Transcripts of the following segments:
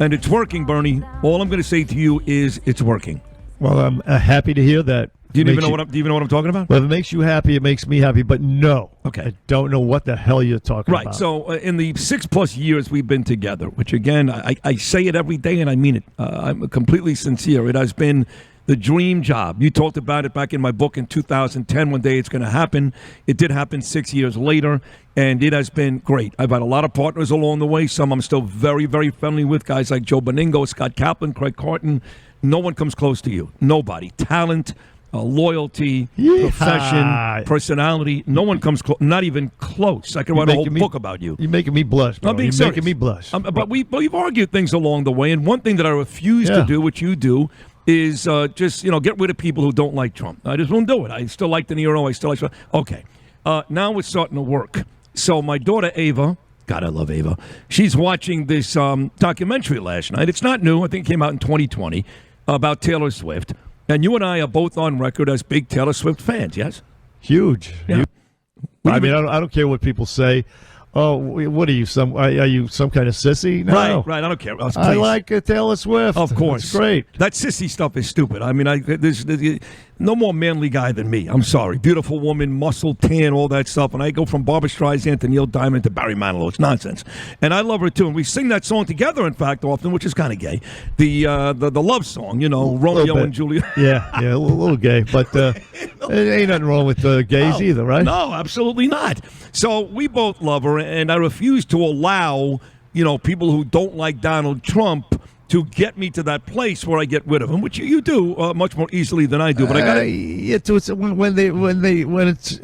And it's working, Bernie. All I'm going to say to you is it's working. Well, I'm happy to hear that. Do you even know what I'm talking about? Well, if it makes you happy, it makes me happy. But no, okay, I don't know what the hell you're talking about. Right. So in the 6+ years we've been together, which again I say it every day and I mean it. I'm completely sincere. It has been the dream job. You talked about it back in my book in 2010. One day it's going to happen. It did happen 6 years later, and it has been great. I've had a lot of partners along the way. Some I'm still very, very friendly with. Guys like Joe Beningo, Scott Kaplan, Craig Carton. No one comes close to you. Nobody. Talent. Loyalty, profession, personality. No one comes close. Not even close. I can write a whole book about you. You're making me blush, bro. You're making me blush. But we've argued things along the way, and one thing that I refuse to do, which you do, is just get rid of people who don't like Trump. I just won't do it. I still like De Niro. I still like Trump. Okay. Now it's starting to work. So my daughter Ava, God, I love Ava. She's watching this documentary last night. It's not new. I think it came out in 2020 about Taylor Swift. And you and I are both on record as big Taylor Swift fans, yes? Huge. Yeah. I mean, I don't care what people say. Oh, what are you? Are you some kind of sissy? No. Right. I don't care. I like Taylor Swift. Of course, it's great. That sissy stuff is stupid. I mean, there's no more manly guy than me. I'm sorry. Beautiful woman, muscle, tan, all that stuff. And I go from Barbra Streisand to Neil Diamond to Barry Manilow. It's nonsense. And I love her too. And we sing that song together, in fact, often, which is kind of gay. The love song, Romeo and Juliet. Yeah, a little gay, but ain't nothing wrong with gays either, right? No, absolutely not. So we both love her, and I refuse to allow, people who don't like Donald Trump to get me to that place where I get rid of him, which you do much more easily than I do. But I got when it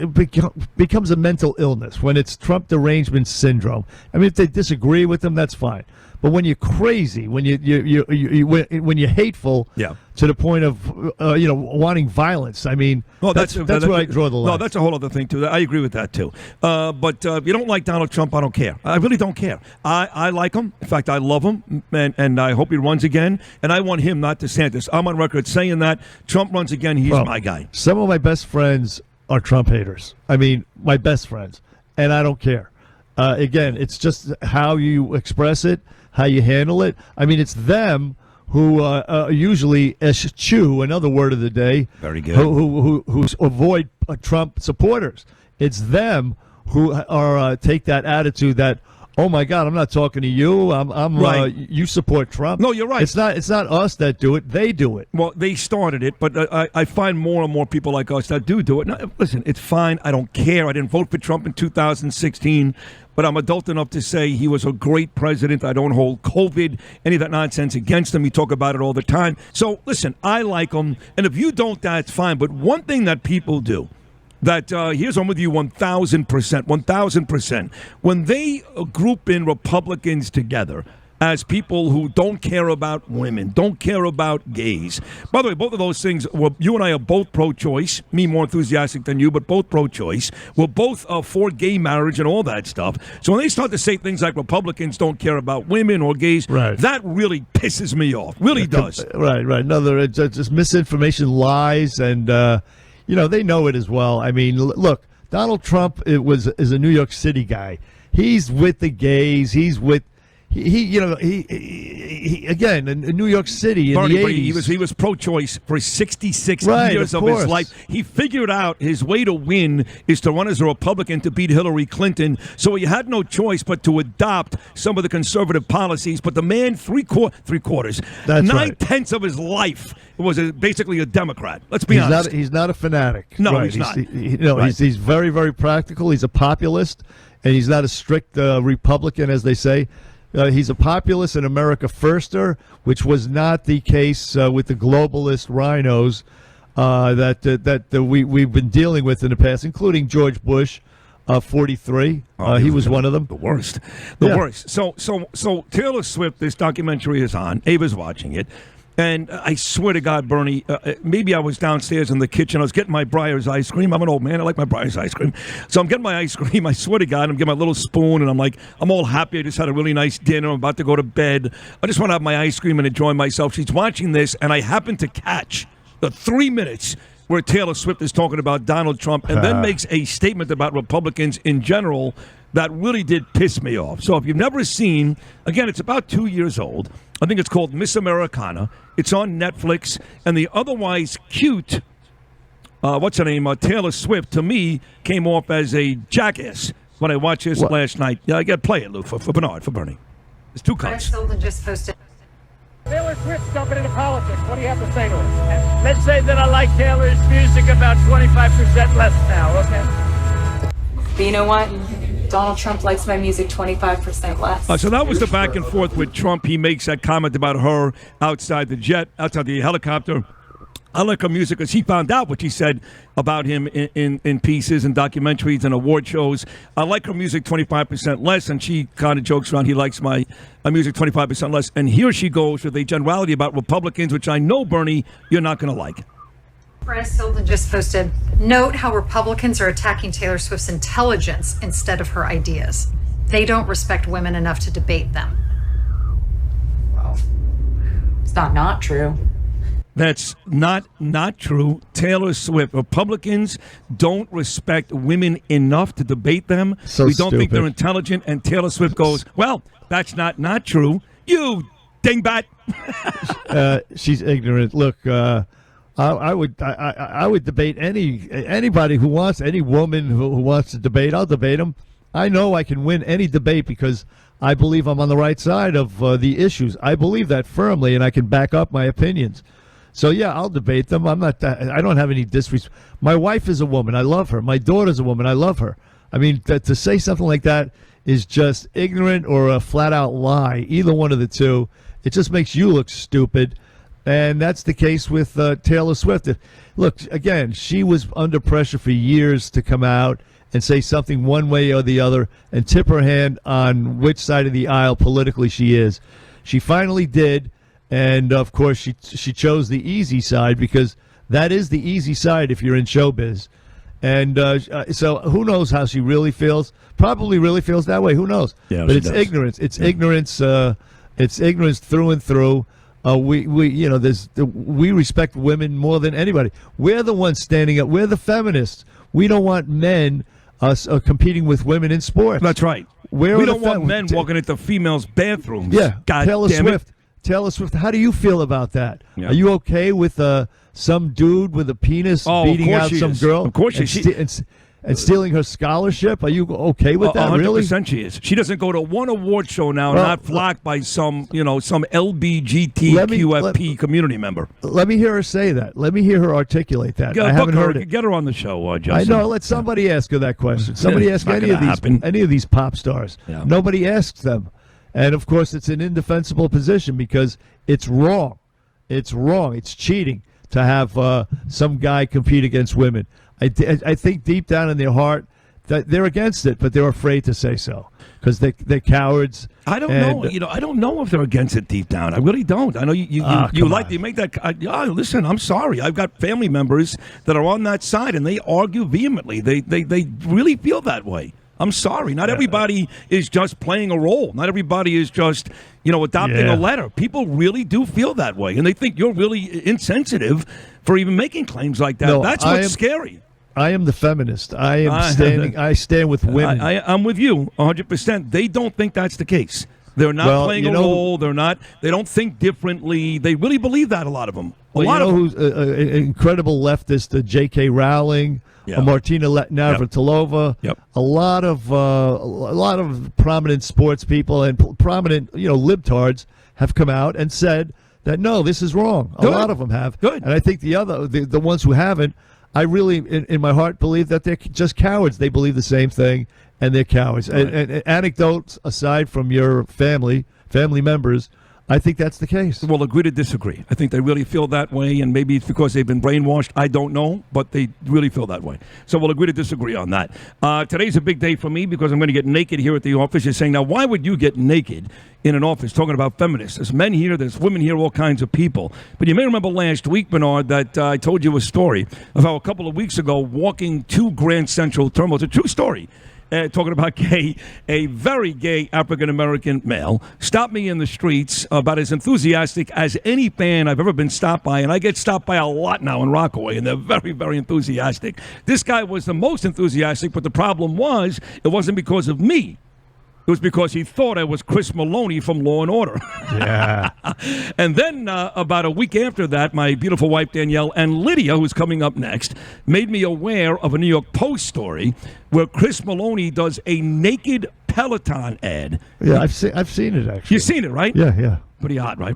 becomes a mental illness, when it's Trump derangement syndrome. I mean, if they disagree with him, that's fine. But when you're crazy, when when you're hateful, to the point of wanting violence, I mean, that's where I draw the line. No, that's a whole other thing too. I agree with that too. But if you don't like Donald Trump, I don't care. I really don't care. I like him. In fact, I love him, and I hope he runs again. And I want him, not DeSantis. I'm on record saying that Trump runs again. He's my guy. Some of my best friends are Trump haters. I mean, my best friends, and I don't care. Again, it's just how you express it, how you handle it. I mean, it's them who usually eschew, another word of the day. Very good. Who avoid Trump supporters. It's them who are take that attitude that, oh my God, I'm not talking to you. I'm right. You support Trump. No, you're right. It's not us that do it. They do it. Well, they started it, but I find more and more people like us that do it. Now, listen, it's fine. I don't care. I didn't vote for Trump in 2016. But I'm adult enough to say he was a great president. I don't hold COVID, any of that nonsense against him. We talk about it all the time. So, listen, I like him. And if you don't, that's fine. But one thing that people do, that here's on with you 1,000%. When they group in Republicans together as people who don't care about women, don't care about gays. By the way, both of those things, you and I are both pro-choice, me more enthusiastic than you, but both pro-choice. We're both for gay marriage and all that stuff. So when they start to say things like Republicans don't care about women or gays, that really pisses me off. Really does. Right. Another, it's just misinformation, lies, and, they know it as well. I mean, look, Donald Trump is a New York City guy. He's with the gays. He's with... He again in New York City in the 80s. He was pro-choice for 66 years of his life. He figured out his way to win is to run as a Republican to beat Hillary Clinton. So he had no choice but to adopt some of the conservative policies. But the man, three quarters, 9/10 of his life was basically a Democrat. Let's be honest. He's not a fanatic. No, he's not. He's very, very practical. He's a populist, and he's not a strict Republican, as they say. He's a populist and America firster, which was not the case with the globalist rhinos that we've been dealing with in the past, including George Bush, 43. He was one of them. The worst. The worst. So Taylor Swift, this documentary is on. Ava's watching it. And I swear to God, Bernie, maybe I was downstairs in the kitchen. I was getting my Breyers ice cream. I'm an old man. I like my Breyers ice cream. So I'm getting my ice cream. I swear to God, I'm getting my little spoon, and I'm all happy. I just had a really nice dinner. I'm about to go to bed. I just want to have my ice cream and enjoy myself. She's watching this, and I happen to catch the 3 minutes where Taylor Swift is talking about Donald Trump and then makes a statement about Republicans in general that really did piss me off. So if you've never seen, again, it's about 2 years old. I think it's called Miss Americana. It's on Netflix, and the otherwise cute, what's her name, Taylor Swift, to me, came off as a jackass when I watched this last night. Yeah, I got to play it, Lou, for Bernard, for Bernie. There's two cuts. Just posted. Taylor Swift jumping into politics. What do you have to say to us? Let's say that I like Taylor's music about 25% less now, okay? But you know what? Donald Trump likes my music 25% less. So that was the back and forth with Trump. He makes that comment about her outside the helicopter. I like her music because he found out what she said about him in pieces and documentaries and award shows. I like her music 25% less, and she kind of jokes around, he likes my music 25% less. And here she goes with a generality about Republicans, which I know, Bernie, you're not going to like. Paris Hilton just posted, note how Republicans are attacking Taylor Swift's intelligence instead of her ideas. They don't respect women enough to debate them. Well, it's not true. That's not true. Taylor Swift, Republicans don't respect women enough to debate them. So we don't think stupid. they're intelligent. And Taylor Swift goes, well, that's not true. You dingbat. She's ignorant. Look, I would debate anybody who wants, any woman who wants to debate. I'll debate them. I know I can win any debate because I believe I'm on the right side of the issues. I believe that firmly, and I can back up my opinions. So yeah, I'll debate them. I don't have any disrespect. My wife is a woman. I love her. My daughter's a woman. I love her. I mean, to say something like that is just ignorant or a flat out lie. Either one of the two. It just makes you look stupid. And that's the case with Taylor Swift. Look, again, she was under pressure for years to come out and say something one way or the other and tip her hand on which side of the aisle politically she is. She finally did, and of course she chose the easy side because that is the easy side if you're in showbiz. And so who knows how she really feels? Probably really feels that way. Who knows? Yeah, but she it's does. ignorance. It's ignorance. It's ignorance through and through. We respect women more than anybody. We're the ones standing up. We're the feminists. We don't want men competing with women in sports. That's right. We don't want men walking into females' bathrooms. Yeah, God Taylor damn Swift. it. Taylor Swift. How do you feel about that? Yeah. Are you okay with some dude with a penis Oh, of beating course out she some is. girl? Of course she is. And stealing her scholarship? Are you okay with that? 100% Really? she is. She doesn't go to one award show now Well, not flocked by some LBGTQFP community member. Let me hear her say that. Let me hear her articulate that. I haven't heard it. Get her on the show, I Justin. know. Let somebody ask her that question. Somebody ask not any of gonna happen. these pop stars. Yeah. Nobody asks them, and of course, it's an indefensible position because it's wrong. It's wrong. It's cheating to have some guy compete against women. I think deep down in their heart that they're against it, but they're afraid to say so because they're cowards. I don't know. I don't know if they're against it deep down. I really don't. I know you like on. to make that. Listen, I'm sorry. I've got family members that are on that side, and they argue vehemently. They really feel that way. I'm sorry. Not everybody is just playing a role. Not everybody is just adopting a letter. People really do feel that way, and they think you're really insensitive for even making claims like that. No, That's what's scary. I am the feminist. I stand with women. I'm with you 100%. They don't think that's the case. They're not playing a role. They don't think differently. They really believe that, a lot of them. A lot of them. Who's an incredible leftist, J.K. Rowling, Martina Navratilova, a lot of prominent sports people and prominent libtards have come out and said that no, this is wrong. Good. A lot of them have. Good. And I think the ones who haven't, I really, in my heart, believe that they're just cowards. They believe the same thing, and they're cowards. Right. And anecdotes aside from your family members, I think that's the case. We'll agree to disagree. I think they really feel that way, and maybe it's because they've been brainwashed. I don't know, but they really feel that way. So we'll agree to disagree on that. Today's a big day for me because I'm going to get naked here at the office. You're saying, now, why would you get naked in an office talking about feminists? There's men here, there's women here, all kinds of people. But you may remember last week, Bernard, that I told you a story of how a couple of weeks ago, walking to Grand Central Terminal, it's a true story, talking about a very gay African-American male stopped me in the streets, about as enthusiastic as any fan I've ever been stopped by, and I get stopped by a lot now in Rockaway, and they're very, very enthusiastic. This guy was the most enthusiastic, but the problem was it wasn't because of me. It was because he thought I was Chris Maloney from Law and Order. Yeah. And then about a week after that, my beautiful wife Danielle and Lydia, who's coming up next, made me aware of a New York Post story where Chris Maloney does a naked Peloton ad. Yeah, I've seen it actually. You've seen it, right? Yeah. Pretty hot, right?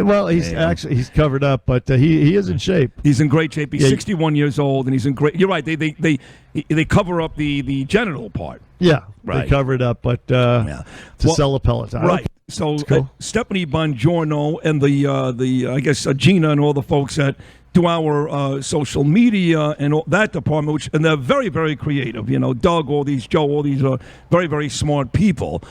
Well, he's covered up, but he is in shape. He's in great shape. He's Yeah. 61 years old, and he's in great. You're right. They cover up the genital part. Yeah, Right. they cover it up, but to sell a Peloton. Right. So cool. Stephanie Bongiorno and the I guess Gina and all the folks that do our social media and all that department, and they're very, very creative. You know, Doug, Joe, all these very, very smart people.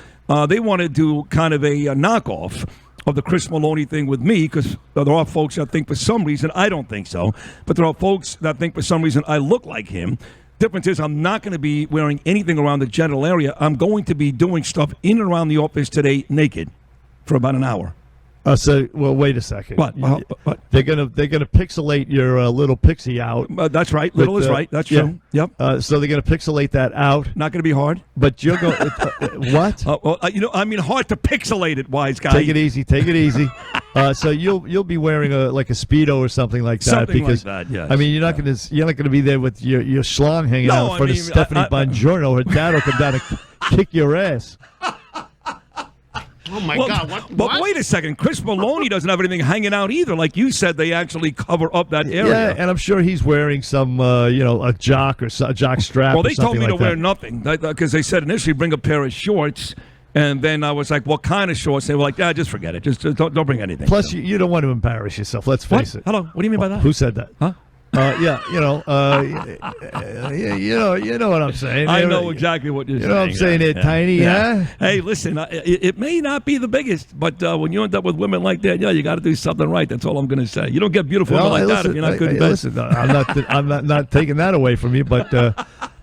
They want to do kind of a knockoff of the Chris Maloney thing with me, because there are folks that think for some reason, I don't think so, but there are folks that think for some reason I look like him. Difference is I'm not going to be wearing anything around the genital area. I'm going to be doing stuff in and around the office today naked for about an hour. Well, wait a second. What? They're gonna pixelate your little pixie out. That's right. Little is right. That's true. Yep. So they're gonna pixelate that out. Not going to be hard. But you're going. What? Hard to pixelate it, wise guy. Take it easy. Take it easy. So you'll be wearing a Speedo or something like that. Something because, like that, yes. I mean, you're not gonna be there with your schlong hanging No, out in front of Stephanie Bongiorno. Her dad will come down and kick your ass. Oh, my God. But What? wait a second. Chris Maloney doesn't have anything hanging out either. Like you said, they actually cover up that area. Yeah, and I'm sure he's wearing some, a jock or a jock strap. Well, or they told me something to like wear that. nothing because they said initially bring a pair of shorts. And then I was like, what kind of shorts? They were like, just forget it. Just don't bring anything. Plus, you don't want to embarrass yourself. Let's face it. Hello? What do you mean by that? Who said that? Huh? You know what I'm saying. I know exactly what you're saying. You know what I'm saying there, Tiny, huh? Hey, listen, it may not be the biggest, but when you end up with women like that, you got to do something right. That's all I'm going to say. You don't get beautiful women like that if you're not good in bed. Listen, I'm not taking that away from you, but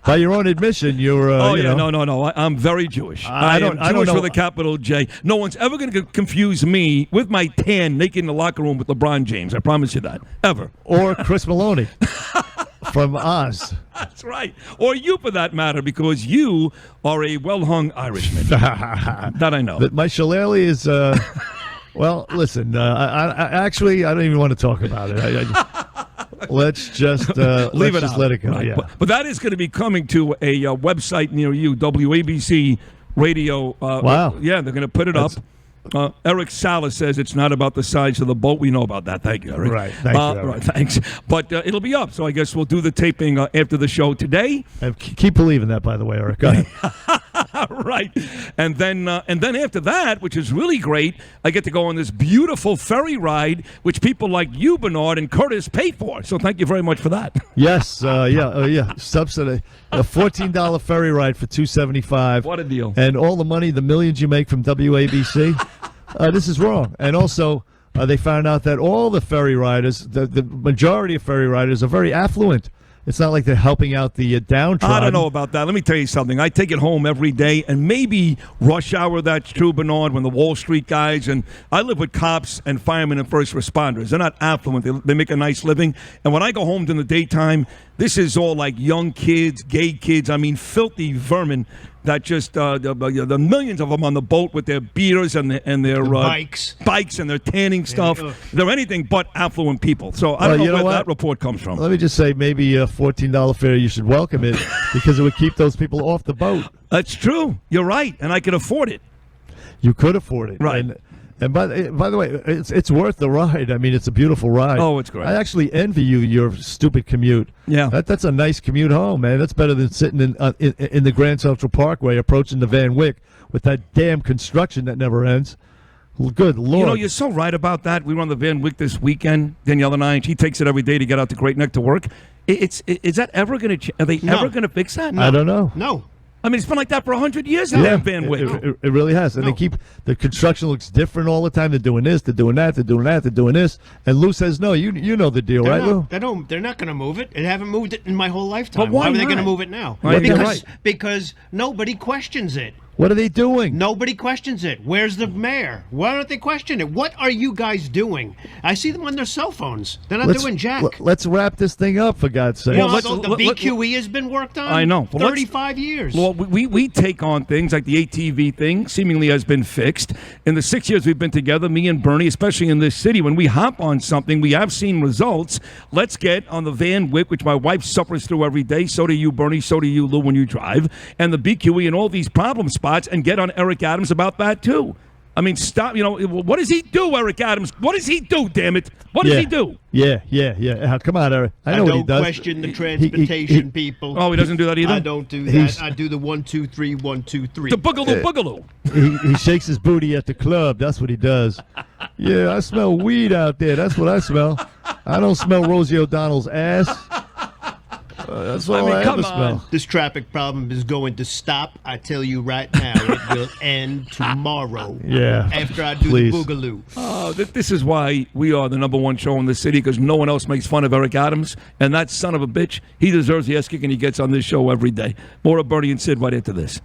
by your own admission, you're. No. I'm very Jewish. I am Jewish with a capital J. No one's ever going to confuse me with my tan naked in the locker room with LeBron James. I promise you that. Ever. Or Chris Maloney from Oz. That's right. Or you, for that matter, because you are a well-hung Irishman. That I know. My shillelagh is. Well, listen. I don't even want to talk about it. Let's just Leave it out. let it go. Right. Yeah. But that is going to be coming to a website near you, WABC Radio. Wow. Yeah, they're going to put it up. Eric Salas says it's not about the size of the boat. We know about that. Thank you, Eric. Right. Thank you, Eric. Right, thanks. But it'll be up, so I guess we'll do the taping after the show today. And keep believing that, by the way, Eric. Go ahead. Right. And then after that, which is really great, I get to go on this beautiful ferry ride, which people like you, Bernard, and Curtis pay for. So thank you very much for that. Yes. Yeah. Subsidy. A $14 ferry ride for $275. What a deal. And all the money, the millions you make from WABC. This is wrong. And also, they found out that all the ferry riders, the majority of ferry riders, are very affluent. It's not like they're helping out the downtrodden. I don't know about that. Let me tell you something. I take it home every day, and maybe rush hour, that's true, Bernard, when the Wall Street guys, and I live with cops and firemen and first responders. They're not affluent. They make a nice living. And when I go home during the daytime, this is all like young kids, gay kids, filthy vermin that just the millions of them on the boat with their beaters and their bikes and their tanning stuff. They're anything but affluent people. So I don't know where that report comes from. Let me just say, maybe a $14 fare, you should welcome it because it would keep those people off the boat. That's true. You're right, and I can afford it. You could afford it, right? And by the way, it's worth the ride. I mean, it's a beautiful ride. Oh, it's great. I actually envy you your stupid commute. Yeah, that's a nice commute home, man. That's better than sitting in the Grand Central Parkway approaching the Van Wyck with that damn construction that never ends. Good Lord. You know, you're so right about that. We were on the Van Wyck this weekend, Danielle and I, and she takes it every day to get out to Great Neck to work. Is that ever going to? Are they ever going to fix that? I don't know. No. I mean, it's been like that for 100 years now, Van Wyck. It really has. And they keep, the construction looks different all the time. They're doing this, they're doing that, they're doing that, they're doing this. And Lou says, no, you know the deal, right, Lou? They're not going to move it. They haven't moved it in my whole lifetime. But why are they not? going to move it now? Because Because nobody questions it. What are they doing? Nobody questions it. Where's the mayor? Why don't they question it? What are you guys doing? I see them on their cell phones. They're not doing jack. Let's wrap this thing up, for God's sake. You know, Well, the BQE has been worked on. I know. Well, 35 years. Well, we take on things like the ATV thing seemingly has been fixed. In the 6 years we've been together, me and Bernie, especially in this city, when we hop on something, we have seen results. Let's get on the Van Wyck, which my wife suffers through every day. So do you, Bernie. So do you, Lou, when you drive. And the BQE and all these problem spots, and get on Eric Adams about that, too. I mean, stop. You know, what does he do, Eric Adams? What does he do, damn it? What does he do? Yeah. Come on, Eric. I know what he don't does. question the transportation people. Oh, he doesn't do that either? I don't do that. I do the 1, 2, 3, 1, 2, 3. The boogaloo. He shakes his booty at the club. That's what he does. Yeah, I smell weed out there. That's what I smell. I don't smell Rosie O'Donnell's ass. That's all I ever smell. This traffic problem is going to stop. I tell you right now, it will end tomorrow. Yeah. After I do Please. the boogaloo. Oh, this is why we are the #1 show in the city, because no one else makes fun of Eric Adams. And that son of a bitch, he deserves the ass kicking he gets on this show every day. More of Bernie and Sid right into this.